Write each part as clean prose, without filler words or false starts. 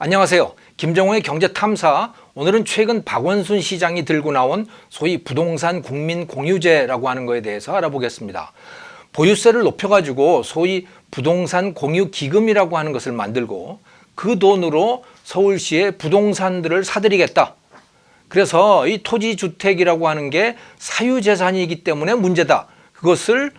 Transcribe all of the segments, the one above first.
안녕하세요. 김정호의 경제탐사. 오늘은 최근 박원순 시장이 들고 나온 소위 부동산 국민 공유제라고 하는 거에 대해서 알아보겠습니다. 보유세를 높여가지고 소위 부동산 공유 기금이라고 하는 것을 만들고 그 돈으로 서울시의 부동산들을 사들이겠다. 그래서 이 토지주택이라고 하는 게 사유재산이기 때문에 문제다. 그것을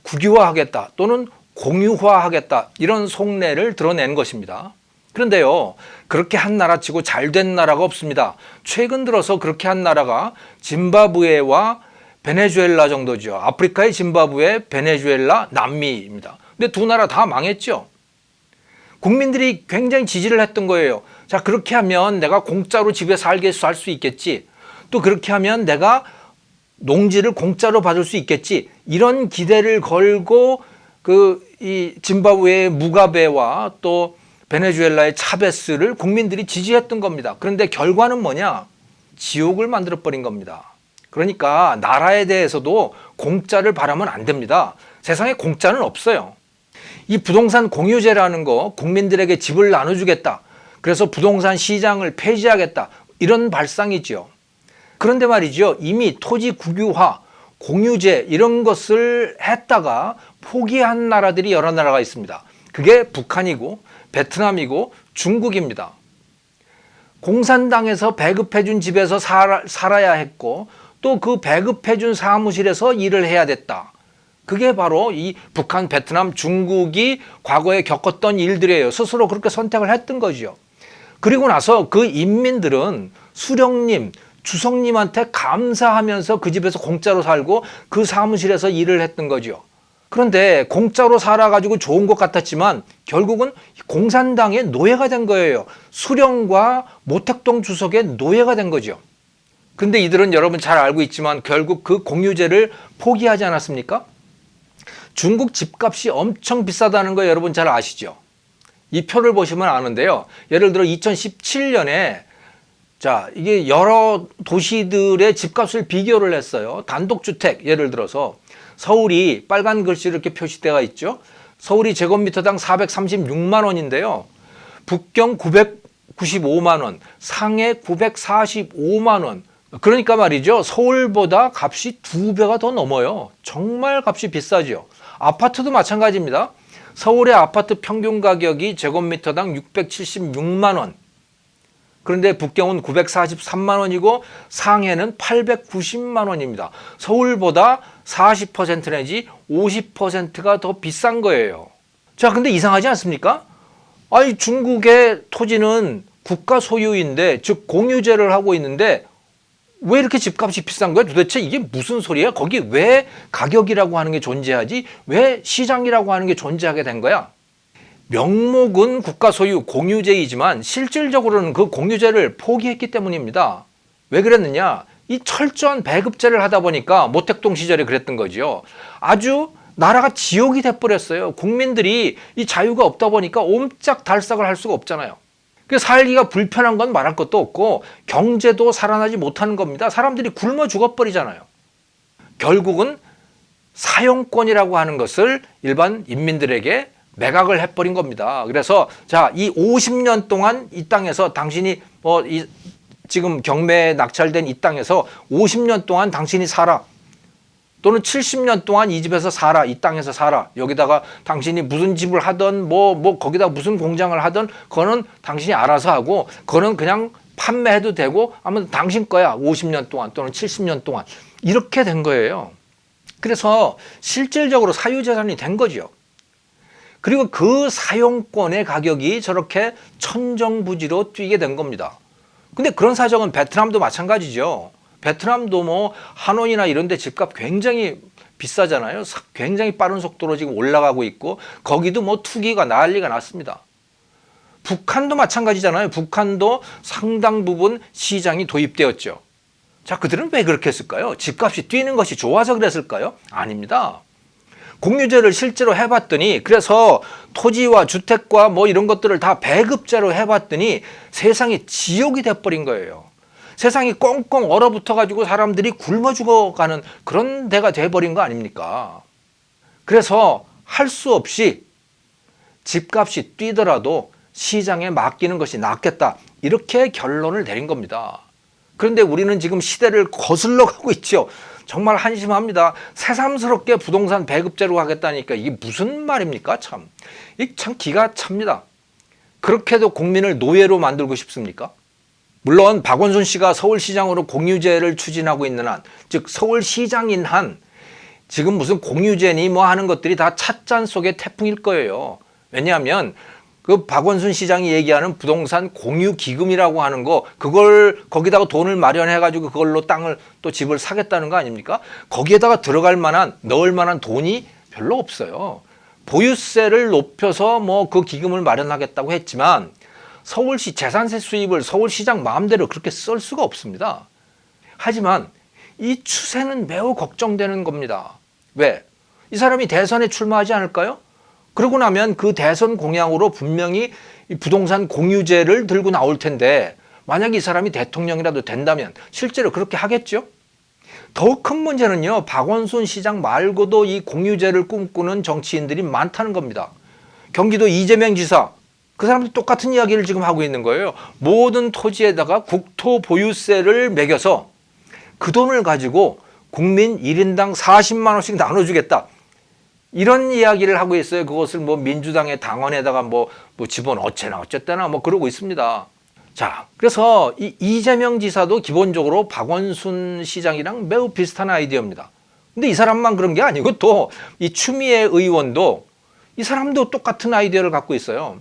국유화하겠다 또는 공유화하겠다, 이런 속내를 드러낸 것입니다. 그런데요, 그렇게 한 나라치고 잘된 나라가 없습니다. 최근 들어서 그렇게 한 나라가 짐바브웨와 베네수엘라 정도죠. 아프리카의 짐바브웨, 베네수엘라, 남미입니다. 근데 두 나라 다 망했죠. 국민들이 굉장히 지지를 했던 거예요. 자, 그렇게 하면 내가 공짜로 집에 살게 살 수 있겠지. 또 그렇게 하면 내가 농지를 공짜로 받을 수 있겠지. 이런 기대를 걸고 이 짐바브웨의 무가베와 또 베네수엘라의 차베스를 국민들이 지지했던 겁니다. 그런데 결과는 뭐냐? 지옥을 만들어버린 겁니다. 그러니까 나라에 대해서도 공짜를 바라면 안 됩니다. 세상에 공짜는 없어요. 이 부동산 공유제라는 거, 국민들에게 집을 나눠주겠다, 그래서 부동산 시장을 폐지하겠다, 이런 발상이죠. 그런데 말이죠, 이미 토지 국유화, 공유제 이런 것을 했다가 포기한 나라들이 여러 나라가 있습니다. 그게 북한이고 베트남이고 중국입니다. 공산당에서 배급해준 집에서 살아야 했고 또 그 배급해준 사무실에서 일을 해야 됐다. 그게 바로 이 북한, 베트남, 중국이 과거에 겪었던 일들이에요. 스스로 그렇게 선택을 했던 거죠. 그리고 나서 그 인민들은 수령님, 주석님한테 감사하면서 그 집에서 공짜로 살고 그 사무실에서 일을 했던 거죠. 그런데 공짜로 살아가지고 좋은 것 같았지만 결국은 공산당의 노예가 된 거예요. 수령과 모택동 주석의 노예가 된 거죠. 그런데 이들은 여러분 잘 알고 있지만 결국 그 공유제를 포기하지 않았습니까? 중국 집값이 엄청 비싸다는 거 여러분 잘 아시죠? 이 표를 보시면 아는데요. 예를 들어 2017년에 자, 이게 여러 도시들의 집값을 비교를 했어요. 단독주택, 예를 들어서 서울이 빨간 글씨로 이렇게 표시되어 있죠. 서울이 제곱미터당 436만 원인데요. 북경 995만 원, 상해 945만 원. 그러니까 말이죠, 서울보다 값이 2배가 더 넘어요. 정말 값이 비싸죠. 아파트도 마찬가지입니다. 서울의 아파트 평균 가격이 제곱미터당 676만 원. 그런데 북경은 943만 원이고 상해는 890만 원입니다. 서울보다 40% 내지 50%가 더 비싼 거예요. 자, 근데 이상하지 않습니까? 아니, 중국의 토지는 국가 소유인데, 즉 공유제를 하고 있는데 왜 이렇게 집값이 비싼 거야? 도대체 이게 무슨 소리야? 거기 왜 가격이라고 하는 게 존재하지? 왜 시장이라고 하는 게 존재하게 된 거야? 명목은 국가 소유 공유제이지만 실질적으로는 그 공유제를 포기했기 때문입니다. 왜 그랬느냐? 이 철저한 배급제를 하다 보니까 모택동 시절에 그랬던 거죠. 아주 나라가 지옥이 돼버렸어요. 국민들이 이 자유가 없다 보니까 옴짝달싹을 할 수가 없잖아요. 그래서 살기가 불편한 건 말할 것도 없고 경제도 살아나지 못하는 겁니다. 사람들이 굶어 죽어버리잖아요. 결국은 사용권이라고 하는 것을 일반 인민들에게 매각을 해버린 겁니다. 그래서 자, 이 50년 동안 이 땅에서 당신이 지금 경매에 낙찰된 이 땅에서 50년 동안 당신이 살아, 또는 70년 동안 이 집에서 살아, 이 땅에서 살아. 여기다가 당신이 무슨 집을 하든 거기다 무슨 공장을 하든 그거는 당신이 알아서 하고 그거는 그냥 판매해도 되고 아무튼 당신 거야. 50년 동안 또는 70년 동안 이렇게 된 거예요. 그래서 실질적으로 사유재산이 된 거죠. 그리고 그 사용권의 가격이 저렇게 천정부지로 뛰게 된 겁니다. 근데 그런 사정은 베트남도 마찬가지죠. 베트남도 하노이나 이런 데 집값 굉장히 비싸잖아요. 굉장히 빠른 속도로 지금 올라가고 있고 거기도 투기가 난리가 났습니다. 북한도 마찬가지잖아요. 북한도 상당 부분 시장이 도입되었죠. 자, 그들은 왜 그렇게 했을까요? 집값이 뛰는 것이 좋아서 그랬을까요? 아닙니다. 공유제를 실제로 해봤더니, 그래서 토지와 주택과 이런 것들을 다 배급제로 해봤더니 세상이 지옥이 돼버린 거예요. 세상이 꽁꽁 얼어붙어가지고 사람들이 굶어 죽어가는 그런 데가 돼버린 거 아닙니까? 그래서 할 수 없이 집값이 뛰더라도 시장에 맡기는 것이 낫겠다. 이렇게 결론을 내린 겁니다. 그런데 우리는 지금 시대를 거슬러 가고 있죠. 정말 한심합니다. 새삼스럽게 부동산 배급제로 가겠다니까 이게 무슨 말입니까? 참. 이 참 기가 찹니다. 그렇게도 국민을 노예로 만들고 싶습니까? 물론 박원순 씨가 서울시장으로 공유제를 추진하고 있는 한, 즉 서울시장인 한 지금 무슨 공유제니 뭐 하는 것들이 다 찻잔 속의 태풍일 거예요. 왜냐하면 그 박원순 시장이 얘기하는 부동산 공유 기금이라고 하는 거, 그걸 거기다가 돈을 마련해 가지고 그걸로 땅을 또 집을 사겠다는 거 아닙니까? 거기에다가 들어갈 만한, 넣을 만한 돈이 별로 없어요. 보유세를 높여서 뭐 그 기금을 마련하겠다고 했지만 서울시 재산세 수입을 서울시장 마음대로 그렇게 쓸 수가 없습니다. 하지만 이 추세는 매우 걱정되는 겁니다. 왜? 이 사람이 대선에 출마하지 않을까요? 그러고 나면 그 대선 공약으로 분명히 이 부동산 공유제를 들고 나올 텐데 만약에 이 사람이 대통령이라도 된다면 실제로 그렇게 하겠죠? 더 큰 문제는요, 박원순 시장 말고도 이 공유제를 꿈꾸는 정치인들이 많다는 겁니다. 경기도 이재명 지사, 그 사람도 똑같은 이야기를 지금 하고 있는 거예요. 모든 토지에다가 국토 보유세를 매겨서 그 돈을 가지고 국민 1인당 40만 원씩 나눠주겠다. 이런 이야기를 하고 있어요. 그것을 뭐 민주당의 당원에다가 뭐 집어넣 어째나 어쨌거나 뭐 그러고 있습니다. 자, 그래서 이 이재명 지사도 기본적으로 박원순 시장이랑 매우 비슷한 아이디어입니다. 근데 이 사람만 그런 게 아니고 또 이 추미애 의원도 이 사람도 똑같은 아이디어를 갖고 있어요.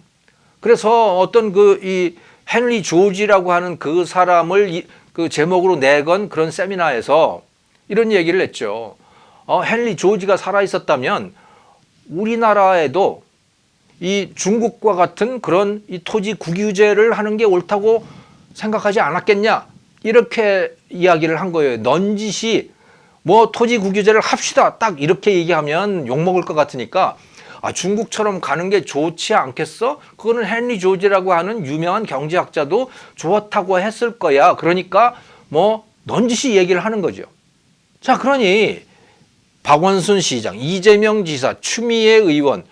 그래서 어떤 이 헨리 조지라고 하는 그 사람을 그 제목으로 내건 그런 세미나에서 이런 얘기를 했죠. 헨리 조지가 살아 있었다면 우리나라에도 이 중국과 같은 그런 이 토지 국유제를 하는 게 옳다고 생각하지 않았겠냐, 이렇게 이야기를 한 거예요. 넌지시 뭐 토지 국유제를 합시다 딱 이렇게 얘기하면 욕먹을 것 같으니까 중국처럼 가는 게 좋지 않겠어? 그거는 헨리 조지라고 하는 유명한 경제학자도 좋다고 했을 거야. 그러니까 뭐 넌지시 얘기를 하는 거죠. 자, 그러니 박원순 시장, 이재명 지사, 추미애 의원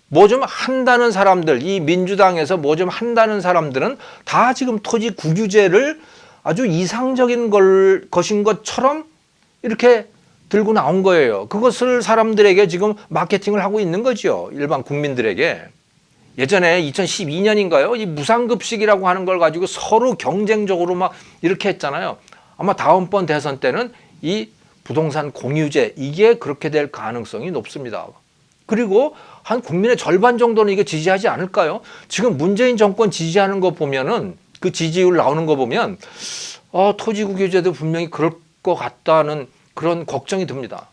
뭐 좀 한다는 사람들, 이 민주당에서 뭐 좀 한다는 사람들은 다 지금 토지 국유제를 아주 이상적인 것인 것처럼 이렇게 들고 나온 거예요. 그것을 사람들에게 지금 마케팅을 하고 있는 거죠. 일반 국민들에게. 예전에 2012년인가요? 이 무상급식이라고 하는 걸 가지고 서로 경쟁적으로 막 이렇게 했잖아요. 아마 다음번 대선 때는 이 부동산 공유제, 이게 그렇게 될 가능성이 높습니다. 그리고 한 국민의 절반 정도는 이게 지지하지 않을까요? 지금 문재인 정권 지지하는 거 보면은, 그 지지율 나오는 거 보면 토지 국유제도 분명히 그럴 것 같다는 그런 걱정이 듭니다.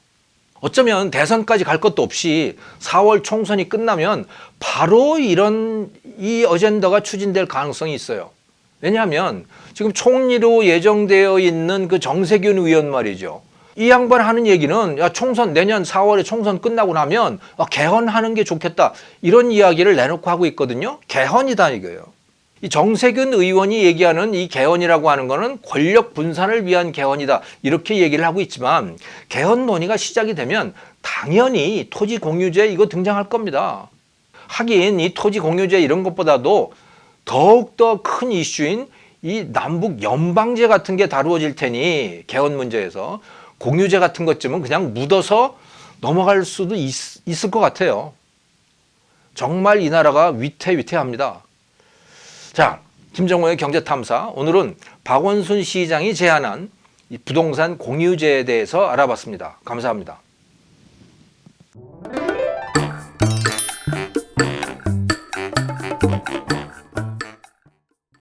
어쩌면 대선까지 갈 것도 없이 4월 총선이 끝나면 바로 이 어젠다가 추진될 가능성이 있어요. 왜냐하면 지금 총리로 예정되어 있는 그 정세균 의원 말이죠. 이 양반 하는 얘기는 총선 내년 4월에 총선 끝나고 나면 개헌하는 게 좋겠다, 이런 이야기를 내놓고 하고 있거든요. 개헌이다 이거예요. 이 정세균 의원이 얘기하는 이 개헌이라고 하는 거는 권력 분산을 위한 개헌이다, 이렇게 얘기를 하고 있지만 개헌 논의가 시작이 되면 당연히 토지 공유제 이거 등장할 겁니다. 하긴 이 토지 공유제 이런 것보다도 더욱더 큰 이슈인 이 남북 연방제 같은 게 다루어질 테니 개헌 문제에서 공유제 같은 것쯤은 그냥 묻어서 넘어갈 수도 있을 것 같아요. 정말 이 나라가 위태위태합니다. 자, 김정호의 경제탐사, 오늘은 박원순 시장이 제안한 이 부동산 공유제에 대해서 알아봤습니다. 감사합니다.